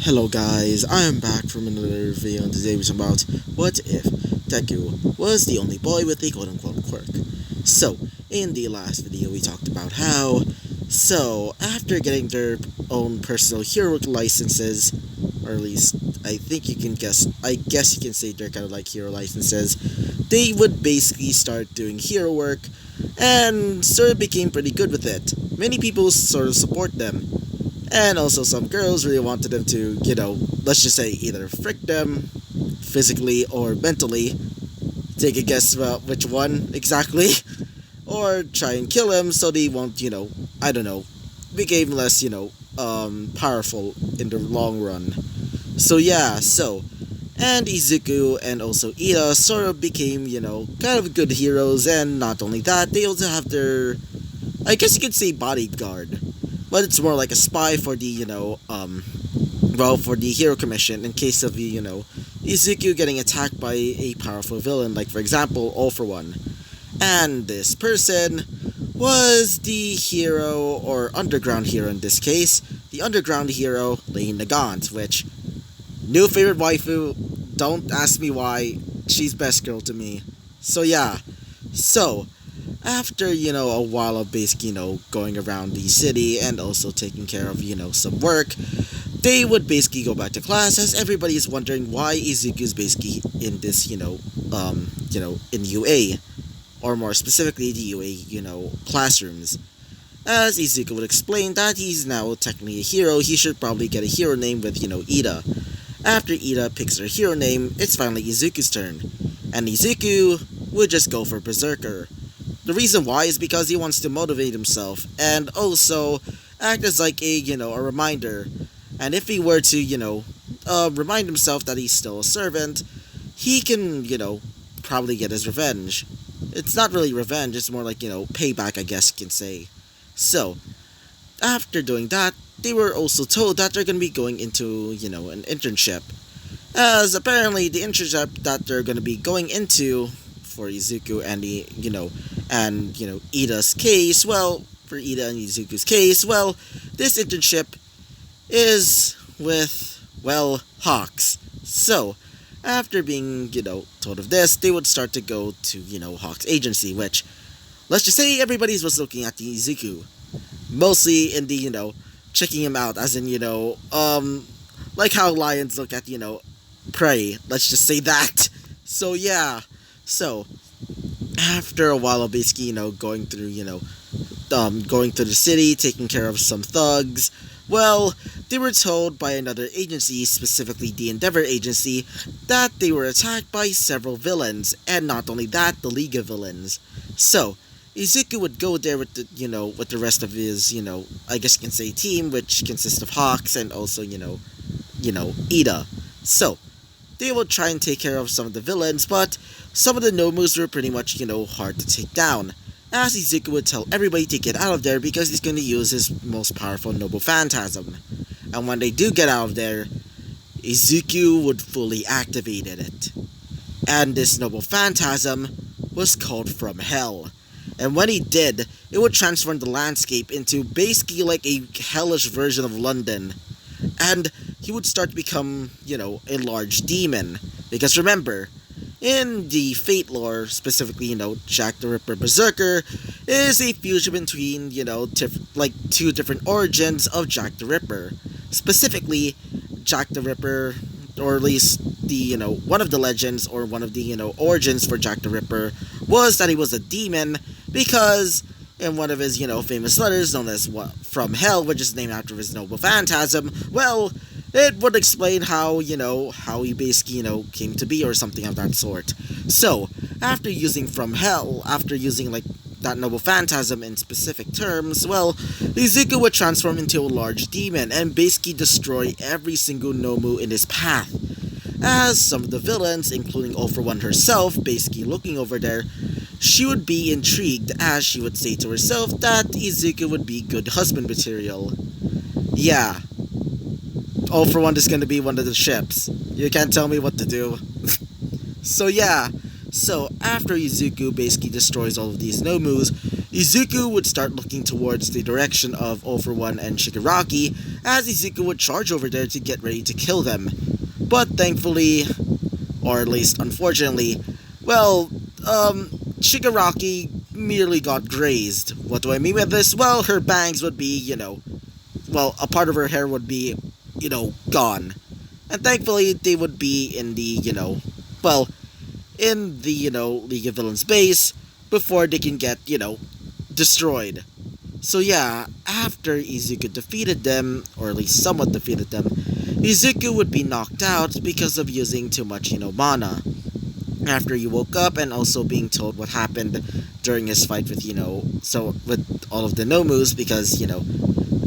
Hello guys, I am back from another video, and today we're talking about what if Deku was the only boy with a quote-unquote quirk. So, in the last video we talked about how, after getting their own personal hero licenses, or at least I guess you can say they're kind of like hero licenses, they would basically start doing hero work, and sort of became pretty good with it. Many people sort of support them. And also some girls really wanted them to, let's just say either frick them physically or mentally. Take a guess about which one exactly. Or try and kill him so they won't, become less, powerful in the long run. And Izuku and also Ida sort of became, kind of good heroes, and not only that, they also have their, I guess you could say, bodyguard. But it's more like a spy for the, for the hero commission in case of, Izuku getting attacked by a powerful villain, like for example, All For One. And this person was the hero, or underground hero in this case, the underground hero, Lane Nagant, which, new favorite waifu, don't ask me why, she's best girl to me. After, a while of basically, going around the city and also taking care of, some work, they would basically go back to class, as everybody is wondering why Izuku's basically in this, in UA, or more specifically the UA, classrooms. As Izuku would explain that he's now technically a hero, he should probably get a hero name with, Ida. After Ida picks her hero name, it's finally Izuku's turn, and Izuku would just go for Berserker. The reason why is because he wants to motivate himself, and also act as like a reminder. And if he were to, remind himself that he's still a servant, he can, probably get his revenge. It's not really revenge, it's more like, payback, I guess you can say. So, after doing that, they were also told that they're going to be going into, an internship. As apparently the internship that they're going to be going into for Izuku and Ida's case, for Ida and Izuku's case, this internship is with, Hawks. So, after being, told of this, they would start to go to, Hawks' agency, which, let's just say everybody was looking at the Izuku. Mostly in the, checking him out, as in, like how lions look at, prey. Let's just say that. So, after a while of basically, going through, going through the city, taking care of some thugs, they were told by another agency, specifically the Endeavor Agency, that they were attacked by several villains, and not only that, the League of Villains. So, Izuku would go there with the, with the rest of his, I guess you can say team, which consists of Hawks and also, Ida. So, they would try and take care of some of the villains, but some of the Nomus were pretty much, hard to take down. As Izuku would tell everybody to get out of there because he's going to use his most powerful Noble Phantasm. And when they do get out of there, Izuku would fully activate it. And this Noble Phantasm was called From Hell. And when he did, it would transform the landscape into basically like a hellish version of London. And he would start to become, a large demon. Because remember, in the Fate lore, specifically, Jack the Ripper Berserker is a fusion between, two different origins of Jack the Ripper. Specifically, Jack the Ripper, or at least the, one of the legends, or one of the, origins for Jack the Ripper was that he was a demon because in one of his, famous letters known as From Hell, which is named after his Noble Phantasm, it would explain how, how he basically, came to be or something of that sort. So, after using From Hell, after using, that Noble Phantasm in specific terms, Izuku would transform into a large demon and basically destroy every single Nomu in his path. As some of the villains, including All For One herself, basically looking over there, she would be intrigued as she would say to herself that Izuku would be good husband material. Yeah. All For One is going to be one of the ships. You can't tell me what to do. So after Izuku basically destroys all of these Nomus, Izuku would start looking towards the direction of All for One and Shigaraki, as Izuku would charge over there to get ready to kill them. But thankfully, or at least unfortunately, well, Shigaraki merely got grazed. What do I mean by this? Well, her bangs would be, well, a part of her hair would be, gone. And thankfully, they would be in the, well, in the, League of Villains base before they can get, destroyed. So yeah, after Izuku defeated them, or at least somewhat defeated them, Izuku would be knocked out because of using too much, mana. After he woke up and also being told what happened during his fight with, with all of the Nomus, because,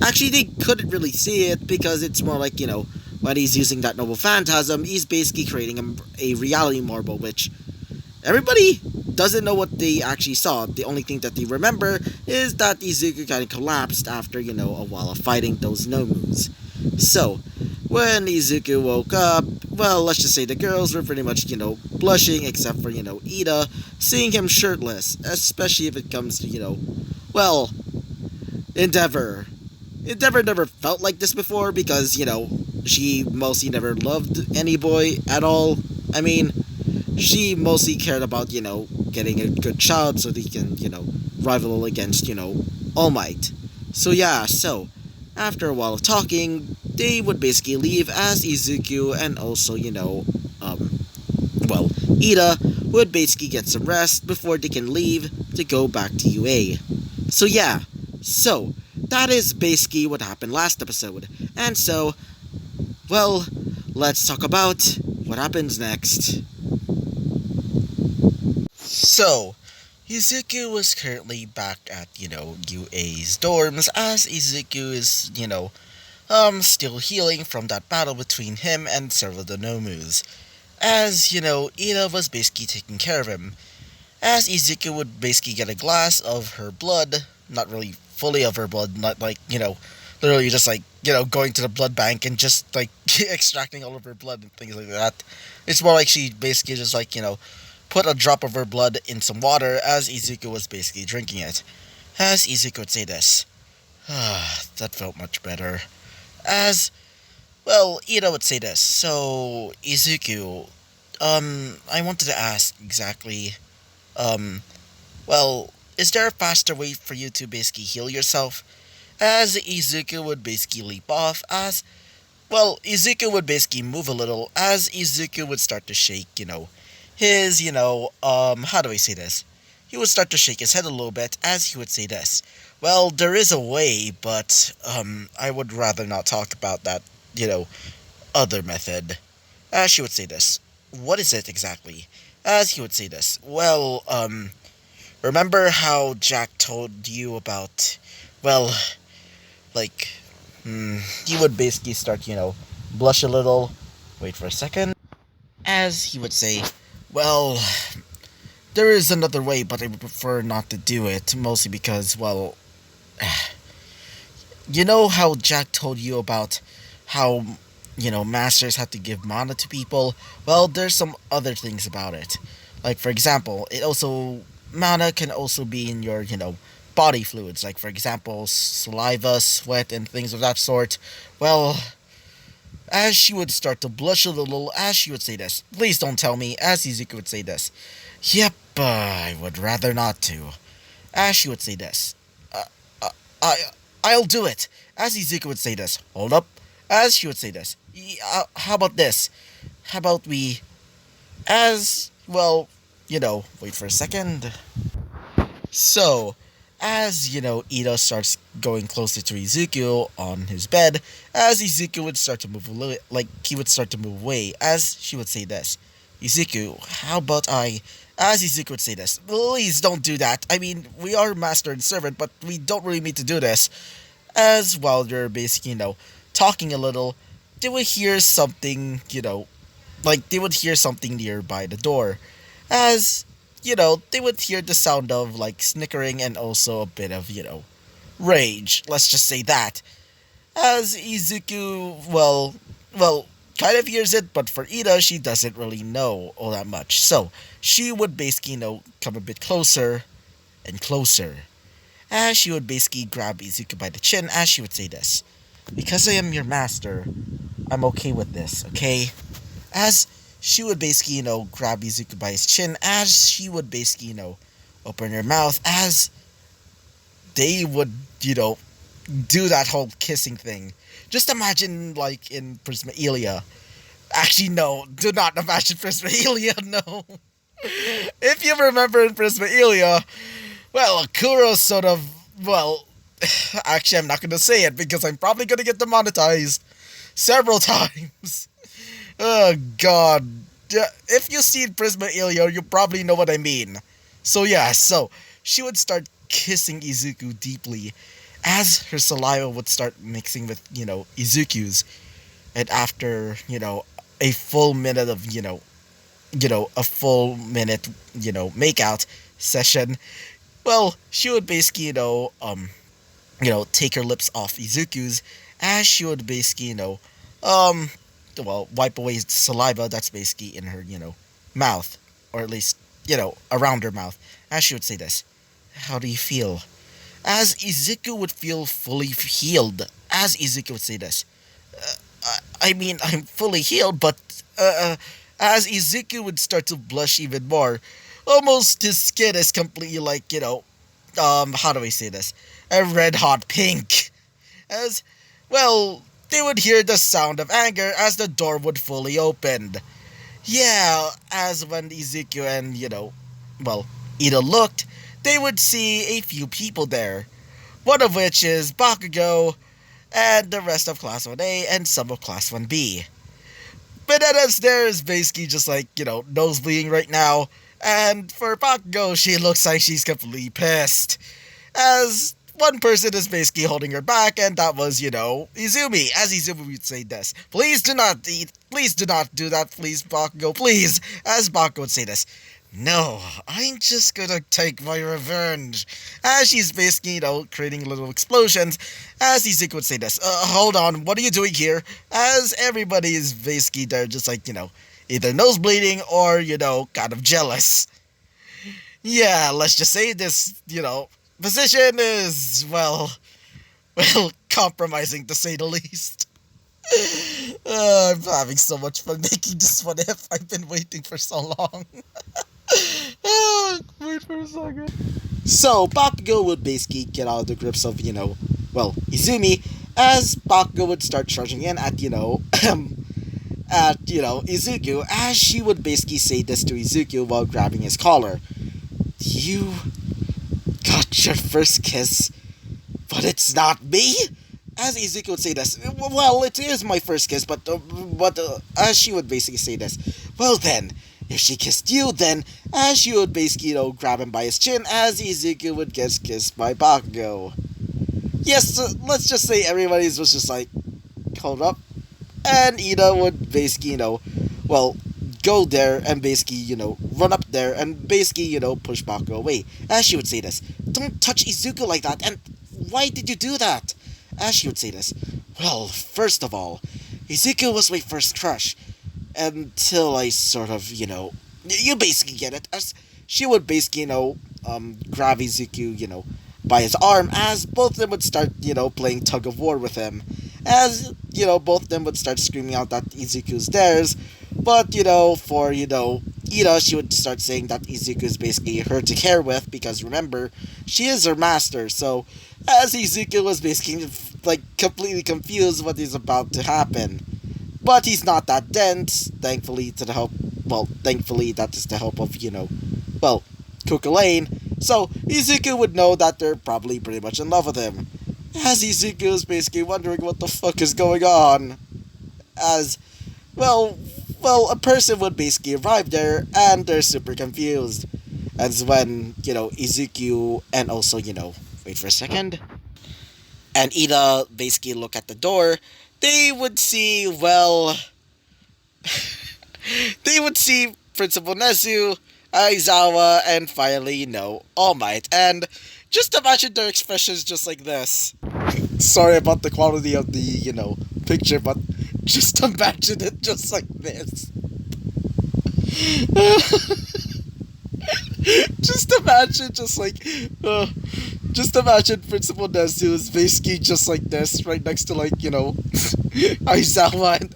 actually they couldn't really see it because it's more like, when he's using that noble phantasm, he's basically creating a reality marble, which everybody doesn't know what they actually saw. The only thing that they remember is that Izuku kind of collapsed after, a while of fighting those Nomus. So, when Izuku woke up, well, let's just say the girls were pretty much, blushing, except for, Ida, seeing him shirtless, especially if it comes to, well, Endeavor. Endeavor never felt like this before because, she mostly never loved any boy at all. I mean, she mostly cared about, getting a good child so they can, rival against, All Might. So yeah, so, after a while of talking, they would basically leave as Izuku and also, well, Ida would basically get some rest before they can leave to go back to UA. So yeah, so, that is basically what happened last episode. And so, well, let's talk about what happens next. So, Izuku was currently back at, UA's dorms as Izuku is, still healing from that battle between him and several of the Nomus. As, Ida was basically taking care of him. As Izuku would basically get a glass of her blood, not really fully of her blood, not like, literally just like, going to the blood bank and just like extracting all of her blood and things like that. It's more like she basically just like, put a drop of her blood in some water as Izuku was basically drinking it. As Izuku would say this, that felt much better. As, well, Ida would say this, so, Izuku, I wanted to ask exactly, well, is there a faster way for you to basically heal yourself? As Izuku would basically leap off, as, well, Izuku would basically move a little, as Izuku would start to shake, his, how do I say this? He would start to shake his head a little bit, as he would say this. Well, there is a way, but, I would rather not talk about that, other method. As she would say this. What is it exactly? As he would say this. Well, remember how Jack told you about, well, like, he would basically start, blush a little. Wait for a second. As he would say, well, there is another way, but I would prefer not to do it, mostly because, well, you know how Jack told you about how, masters have to give mana to people? Well, there's some other things about it. Like, for example, mana can also be in your, body fluids. Like, for example, saliva, sweat, and things of that sort. Well, as she would start to blush a little, as she would say this. Please don't tell me, as Izuku would say this. Yep, I would rather not to. As she would say this. I, I'll do it. As Izuku would say this. Hold up. As she would say this. How about this? How about we... As, well, wait for a second. So, as, Ida starts going closer to Izuku on his bed, as Izuku would start to move away, he would start to move away, as she would say this. Izuku, how about as Izuku would say this, please don't do that. I mean, we are master and servant, but we don't really need to do this. As while they're basically, talking a little, they would hear something, they would hear something nearby the door. As, they would hear the sound of, snickering and also a bit of, rage. Let's just say that. As Izuku, well, kind of hears it, but for Ida, she doesn't really know all that much. So, she would basically, come a bit closer and closer. as she would basically grab Izuku by the chin as she would say this. Because I am your master, I'm okay with this, okay? As she would basically, grab Izuku by his chin, as she would basically, open her mouth, as they would, do that whole kissing thing. Just imagine, like, in Prismaelia. Actually, no, do not imagine Prismaelia, no. If you remember in Prismaelia, well, Kuro's sort of, well, actually, I'm not going to say it because I'm probably going to get demonetized several times. Oh, God. If you see Prismaelia, you probably know what I mean. So, yeah, she would start kissing Izuku deeply as her saliva would start mixing with, Izuku's. And after, a full minute of, a full minute, makeout session, well, she would basically, take her lips off Izuku's, as she would basically, wipe away saliva that's basically in her, mouth, or at least, around her mouth, as she would say this. How do you feel? As Izuku would feel fully healed, as Izuku would say this. I mean, I'm fully healed, but, as Izuku would start to blush even more, almost his skin is completely like, how do I say this? A red hot pink. As, well, they would hear the sound of anger as the door would fully open. Yeah, as when Izuku and, Ida looked, they would see a few people there. One of which is Bakugo, and the rest of Class 1A and some of Class 1B. Bananas there is basically just like, nosebleeding right now, and for Bakugo, she looks like she's completely pissed. As one person is basically holding her back, and that was, Izumi. As Izumi would say this. Please do not eat. Please do not do that, please, Bakugo, please. As Bakugo would say this. No, I'm just gonna take my revenge. As she's basically, creating little explosions. As Izuku would say this. Hold on, what are you doing here? As everybody is basically there just like, either nose bleeding or, kind of jealous. Yeah, let's just say this, position is, well, compromising to say the least. I'm having so much fun making this one if I've been waiting for so long. Wait for a second. So, Bakugo would basically get out of the grips of, Izumi, as Bakugo would start charging in at, Izuku, as she would basically say this to Izuku while grabbing his collar. You got your first kiss, but it's not me? As Izuku would say this, well, it is my first kiss, but as she would basically say this, well then, if she kissed you, then, as she would basically, grab him by his chin, as Izuku would get kissed by Bakugo. Yes, let's just say everybody was just like, hold up, and Ida would basically, go there and basically, run up there and basically, push Bakugo away. As she would say this, don't touch Izuku like that, and why did you do that? As she would say this, well, first of all, Izuku was my first crush, until I sort of, you basically get it, as she would basically, grab Izuku, by his arm, as both of them would start, playing tug of war with him, as, both of them would start screaming out that Izuku's theirs, but, for, Ida, she would start saying that Izuku is basically her to care with, because remember, she is her master, so, as Izuku was basically, like, completely confused what is about to happen. But he's not that dense, thankfully that is the help of, Kukulane. So, Izuku would know that they're probably pretty much in love with him. As Izuku is basically wondering what the fuck is going on. As, a person would basically arrive there, and they're super confused. As when, Izuku, and also, wait for a second. And Ida basically look at the door, they would see, they would see Principal Nezu, Aizawa, and finally, All Might. And just imagine their expressions just like this. Sorry about the quality of the, picture, but just imagine it just like this. Just imagine just like, Just imagine Principal Nezu is basically just like this, right next to Aizawa and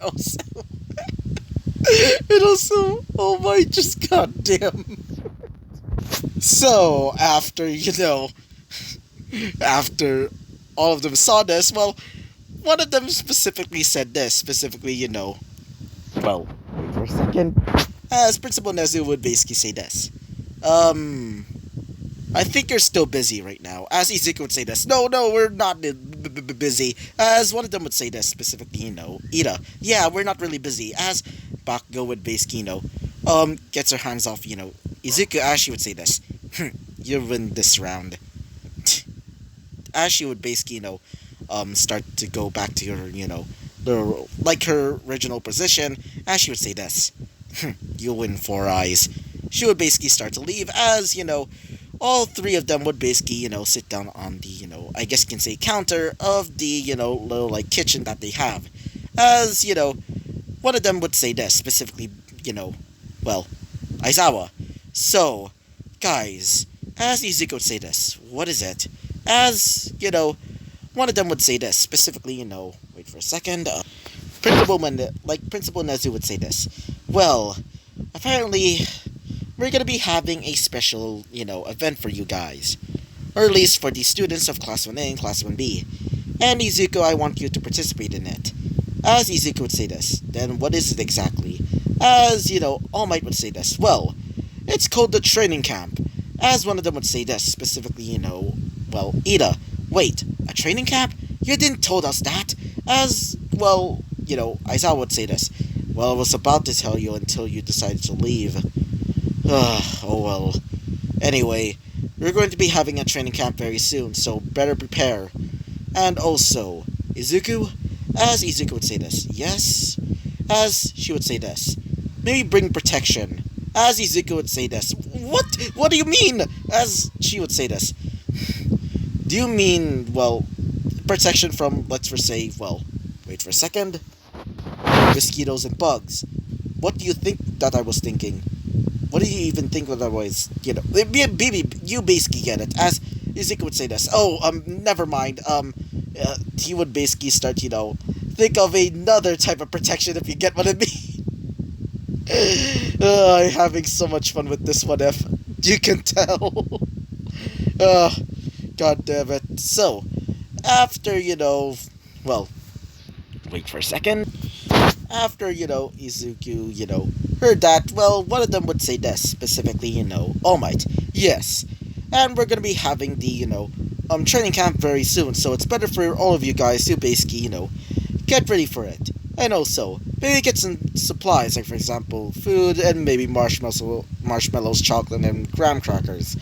also, oh my, just goddamn. So after all of them saw this, well, one of them specifically said this, well, wait for a second. As Principal Nezu would basically say this. I think you're still busy right now. As Izuku would say this. No, we're not busy. As one of them would say this, specifically, Ida. Yeah, we're not really busy. As Bakugo would basically, gets her hands off, Izuku, as she would say this. You win this round. As she would basically, start to go back to her original position, as she would say this. You'll win 4 eyes. She would basically start to leave as, all 3 of them would basically, sit down on the, I guess you can say counter of the, little, kitchen that they have. As, one of them would say this, specifically, Aizawa. So, guys, as Izuku would say this, what is it? As, one of them would say this, specifically, wait for a second, Principal Nezu would say this. Well, apparently, we're gonna be having a special, event for you guys. Or at least for the students of Class 1A and Class 1B. And Izuku, I want you to participate in it. As Izuku would say this, then what is it exactly? As, All Might would say this. Well, it's called the training camp. As one of them would say this, specifically, Ida. Wait, a training camp? You didn't told us that. As, Aizawa would say this. Well, I was about to tell you until you decided to leave. Oh well. Anyway, we're going to be having a training camp very soon, so better prepare. And also, Izuku, as Izuku would say this, yes? As she would say this, maybe bring protection. As Izuku would say this, what? What do you mean? As she would say this, do you mean, protection from, let's just say, wait for a second, mosquitoes and bugs. What do you think that I was thinking? What do you even think that I was, baby, you basically get it. As Izuku would say this, never mind, he would basically start, think of another type of protection if you get what I mean. I'm having so much fun with this one, if you can tell. God damn it. So, after, wait for a second. After, Izuku, heard that, one of them would say this, specifically, All Might. Yes. And we're gonna be having the, training camp very soon, so it's better for all of you guys to basically, get ready for it. And also, maybe get some supplies, like for example, food and maybe marshmallows, chocolate, and graham crackers.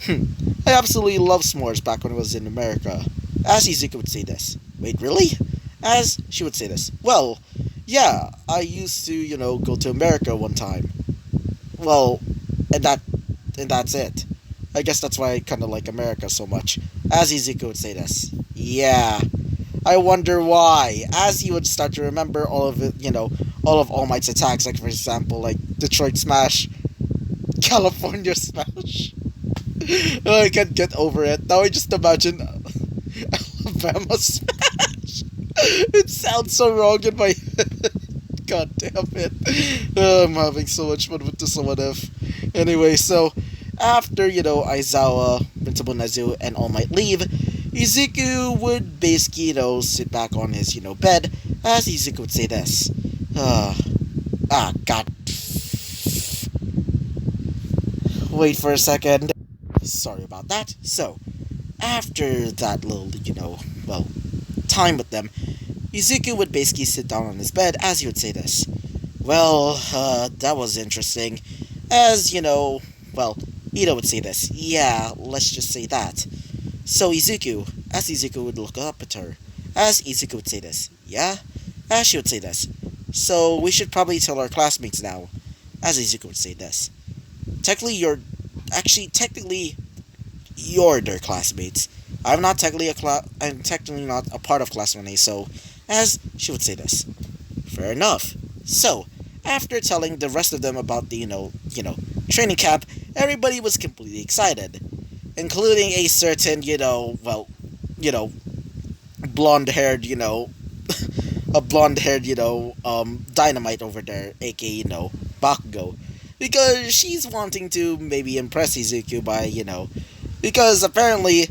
I absolutely love s'mores back when I was in America. As Izuku would say this. Wait, really? As she would say this. Well, yeah, I used to, go to America one time. Well, and that's it. I guess that's why I kind of like America so much. As Izuku would say this. Yeah. I wonder why. As he would start to remember all of it, all of All Might's attacks, like for example, like Detroit Smash, California Smash. I can't get over it. Now I just imagine Alabama Smash. It sounds so wrong in my head. God damn it. I'm having so much fun with this one, if. Anyway, so after, Aizawa, Principal Nezu, and All Might leave, Izuku would basically, sit back on his, bed, as Izuku would say this. God. Wait for a second. Sorry about that. So, after that little, time with them, Izuku would basically sit down on his bed as he would say this. Well, that was interesting. As, Ida would say this. Yeah, let's just say that. So Izuku, as Izuku would look up at her, as Izuku would say this. Yeah? As she would say this. So we should probably tell our classmates now. As Izuku would say this. Technically, you're their classmates. I'm technically not a part of Class 1A, so, as she would say this. Fair enough. So, after telling the rest of them about the, training camp, everybody was completely excited. including a certain, you know, blonde haired, a blonde haired, dynamite over there, aka, Bakugo. Because she's wanting to maybe impress Izuku by, because apparently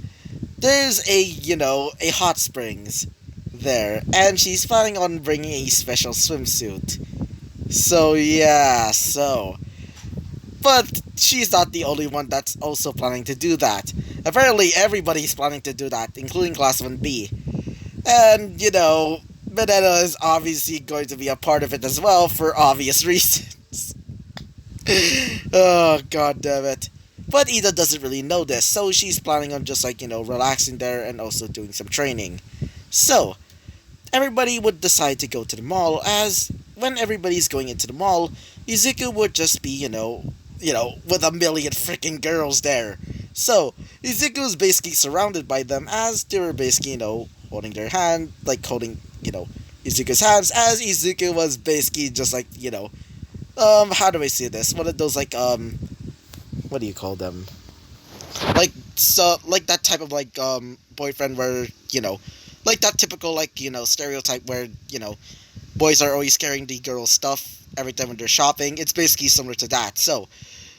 there's a hot springs there, and she's planning on bringing a special swimsuit. So, yeah, so. But she's not the only one that's also planning to do that. Apparently, everybody's planning to do that, including Class 1B. And, Banana is obviously going to be a part of it as well for obvious reasons. Oh, god damn it. But Ida doesn't really know this, so she's planning on just relaxing there and also doing some training. So, everybody would decide to go to the mall, as when everybody's going into the mall, Izuku would just be, with a million freaking girls there. So, Izuku's basically surrounded by them, as they were basically, holding their hand, like holding, Izuku's hands, as Izuku was basically just how do I say this? One of those, what do you call them? Like that type of, boyfriend where, like that typical, stereotype where, boys are always carrying the girls' stuff every time when they're shopping. It's basically similar to that. So,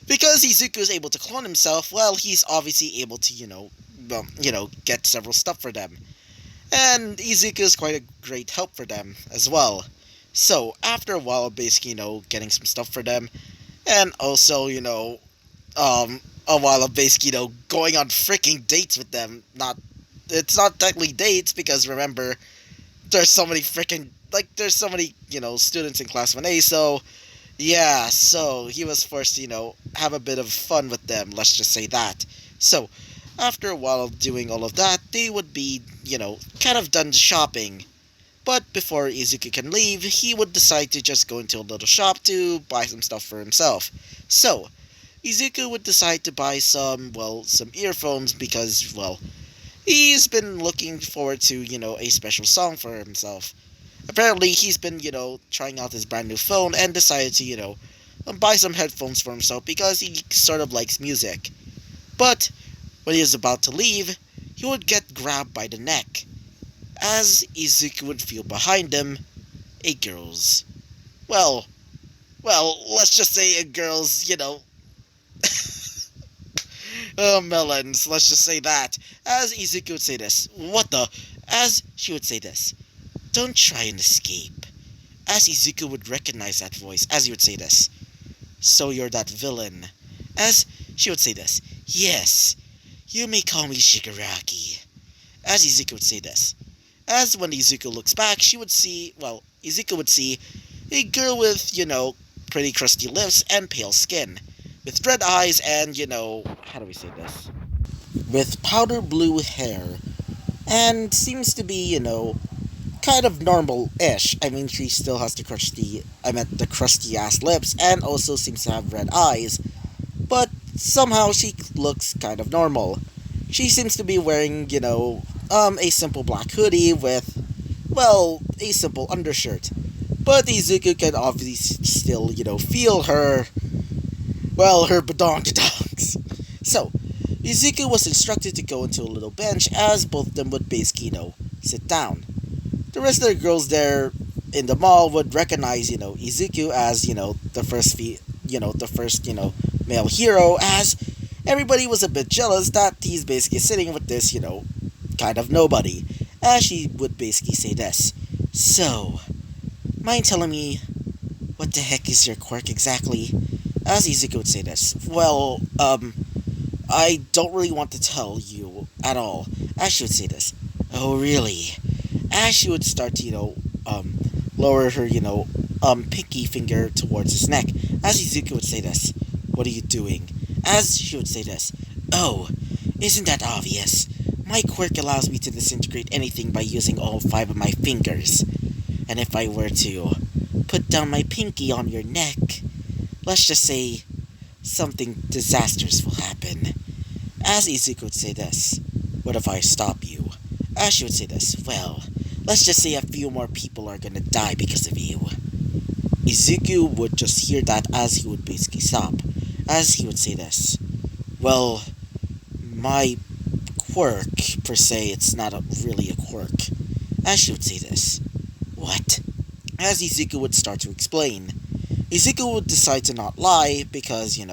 because Izuku is able to clone himself, well, he's obviously able to, get several stuff for them. And Izuku is quite a great help for them as well. So, after a while, basically, getting some stuff for them, and also, a while of basically, going on freaking dates with them. It's not technically dates, because remember, there's so many freaking, there's so many, students in Class 1A, so, yeah, so he was forced to, have a bit of fun with them, let's just say that. So, after a while of doing all of that, they would be, kind of done shopping. But before Izuku can leave, he would decide to just go into a little shop to buy some stuff for himself. So, Izuku would decide to buy some earphones because, he's been looking forward to, a special song for himself. Apparently, he's been, trying out his brand new phone and decided to, buy some headphones for himself because he sort of likes music. But, when he was about to leave, he would get grabbed by the neck, as Izuku would feel behind him a girl's, let's just say a girl's, melons, let's just say that, as Izuku would say this, as she would say this, don't try and escape, as Izuku would recognize that voice, as he would say this, so you're that villain, as she would say this, yes, you may call me Shigaraki, as Izuku would say this, as when Izuku looks back, Izuku would see a girl with, pretty crusty lips and pale skin, with red eyes and, how do we say this? With powder blue hair, and seems to be, kind of normal-ish. I mean, she still has the crusty-ass lips, and also seems to have red eyes, but somehow she looks kind of normal. She seems to be wearing, a simple black hoodie with, a simple undershirt. But Izuku can obviously still, feel her, her badonk-donks. So, Izuku was instructed to go into a little bench as both of them would basically, sit down. The rest of the girls there in the mall would recognize, Izuku as, the first male hero, as everybody was a bit jealous that he's basically sitting with this, kind of nobody, as she would basically say this. So, mind telling me what the heck is your quirk exactly? As Izuku would say this. I don't really want to tell you at all, as she would say this. Oh, really? As she would start to, lower her, pinky finger towards his neck, as Izuku would say this. What are you doing? As she would say this. Oh, isn't that obvious? My quirk allows me to disintegrate anything by using all 5 of my fingers. And if I were to put down my pinky on your neck, let's just say something disastrous will happen. As Izuku would say this. What if I stop you? As she would say this. Well, let's just say a few more people are gonna die because of you. Izuku would just hear that as he would basically stop. As he would say this. Well, my quirk, per se, it's not really a quirk. As she would say this. What? As Izuku would start to explain. Izuku would decide to not lie because,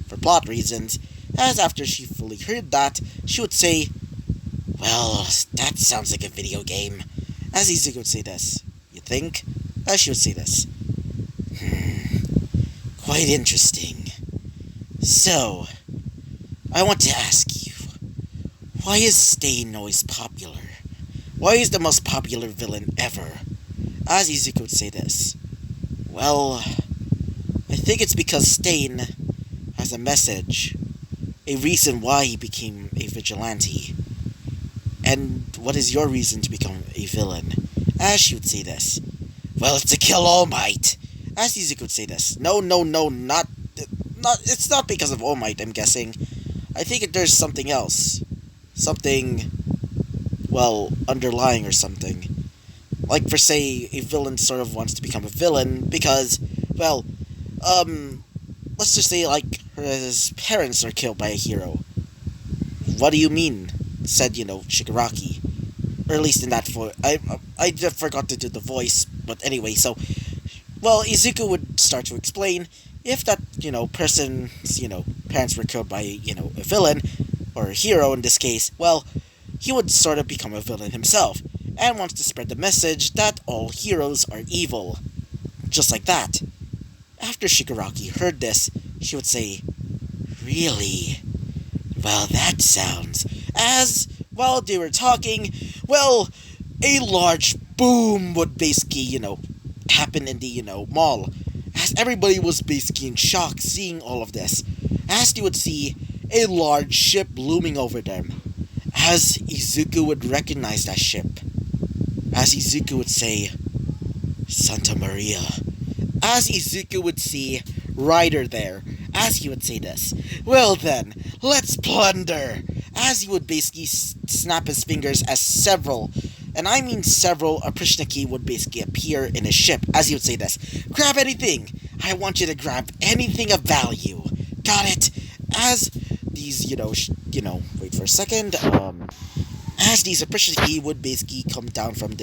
for plot reasons, as after she fully heard that, she would say, well, that sounds like a video game. As Izuku would say this. You think? As she would say this. Quite interesting. So, I want to ask you, why is Stain always popular? Why is the most popular villain ever? As Izuku would say this. Well, I think it's because Stain has a message, a reason why he became a vigilante. And what is your reason to become a villain? As she would say this. Well, it's to kill All Might. As Izuku would say this. No, not, it's not because of All Might, I'm guessing. I think there's something else. Something, well, underlying or something. Like, for say, a villain sort of wants to become a villain because, well, let's just say, like, his parents are killed by a hero. What do you mean? Said, Shigaraki. Or at least in that voice. I forgot to do the voice, but anyway, so, well, Izuku would start to explain if that, person's, parents were killed by, a villain, or a hero in this case, well, he would sort of become a villain himself, and wants to spread the message that all heroes are evil. Just like that. After Shigaraki heard this, she would say, really? Well, that sounds... As, while they were talking, well, a large boom would basically, happen in the, mall. As everybody was basically in shock seeing all of this. As they would see a large ship looming over them. As Izuku would recognize that ship. As Izuku would say, Santa Maria. As Izuku would see Ryder there. As he would say this. Well then, let's plunder. As he would basically snap his fingers as several, and I mean several, Aprishniki would basically appear in his ship. As he would say this. Grab anything. I want you to grab anything of value. Got it? As these, wait for a second, as these Aprishniki would basically come down from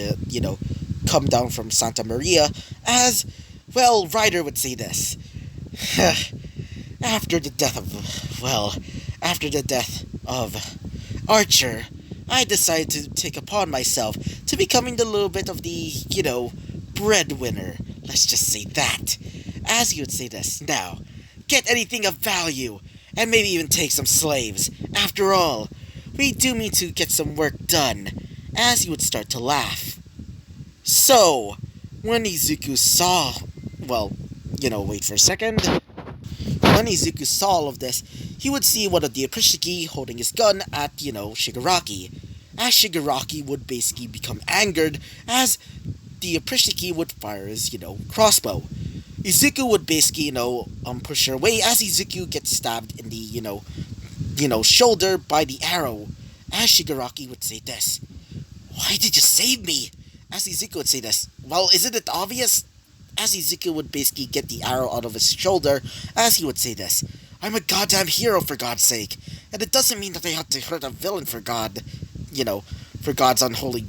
Santa Maria, as, well, Ryder would say this. After the death of Archer, I decided to take upon myself to becoming a little bit of the, breadwinner. Let's just say that. As he would say this. Now, get anything of value, and maybe even take some slaves. After all, we do need to get some work done. As he would start to laugh. So, when Izuku saw, well, wait for a second. When Izuku saw all of this, he would see one of the Aprishniki holding his gun at, Shigaraki. As Shigaraki would basically become angered, as the Aprishniki would fire his, crossbow. Izuku would basically, push her away as Izuku gets stabbed in the, shoulder by the arrow. As Shigaraki would say this. Why did you save me? As Izuku would say this. Well, isn't it obvious? As Izuku would basically get the arrow out of his shoulder, as he would say this. I'm a goddamn hero, for God's sake. And it doesn't mean that I have to hurt a villain for God, for God's unholy,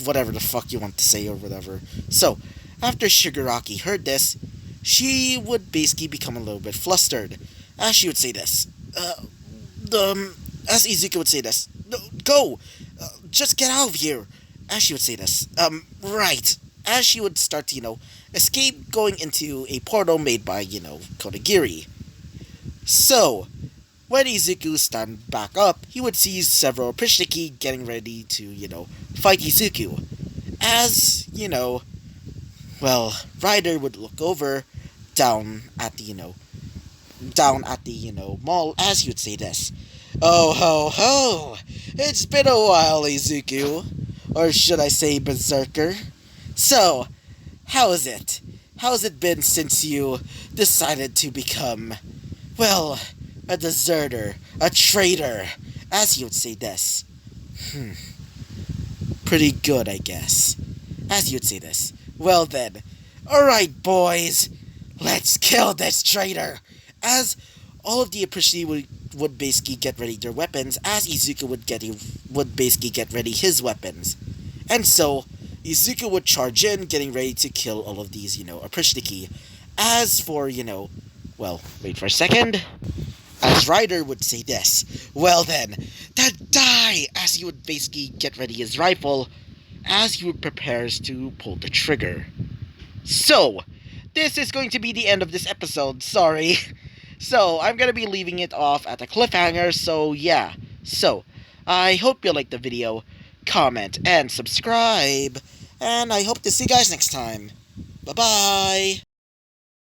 whatever the fuck you want to say or whatever. So, after Shigaraki heard this, she would basically become a little bit flustered. As she would say this. As Izuku would say this. Go! Just get out of here! As she would say this. Right. As she would start to, escape going into a portal made by, Kodagiri. So, when Izuku stand back up, he would see several Aprishniki getting ready to, fight Izuku. As, well, Ryder would look over down at the, mall as he would say this. Oh ho ho! It's been a while, Izuku. Or should I say Berserker? So, how's it? How's it been since you decided to become, well, a deserter, a traitor, as you would say this? Pretty good, I guess. As you would say this. Well then, alright boys, let's kill this traitor! As all of the Aprishniki would would basically get ready their weapons as Izuku would basically get ready his weapons. And so, Izuku would charge in, getting ready to kill all of these, Aprishniki. As for, well, wait for a second. As Ryder would say this, well then, die! As he would basically get ready his rifle, as he would prepares to pull the trigger. So, this is going to be the end of this episode, sorry. So, I'm gonna be leaving it off at a cliffhanger, so yeah. So, I hope you liked the video, comment, and subscribe, and I hope to see you guys next time. Bye-bye!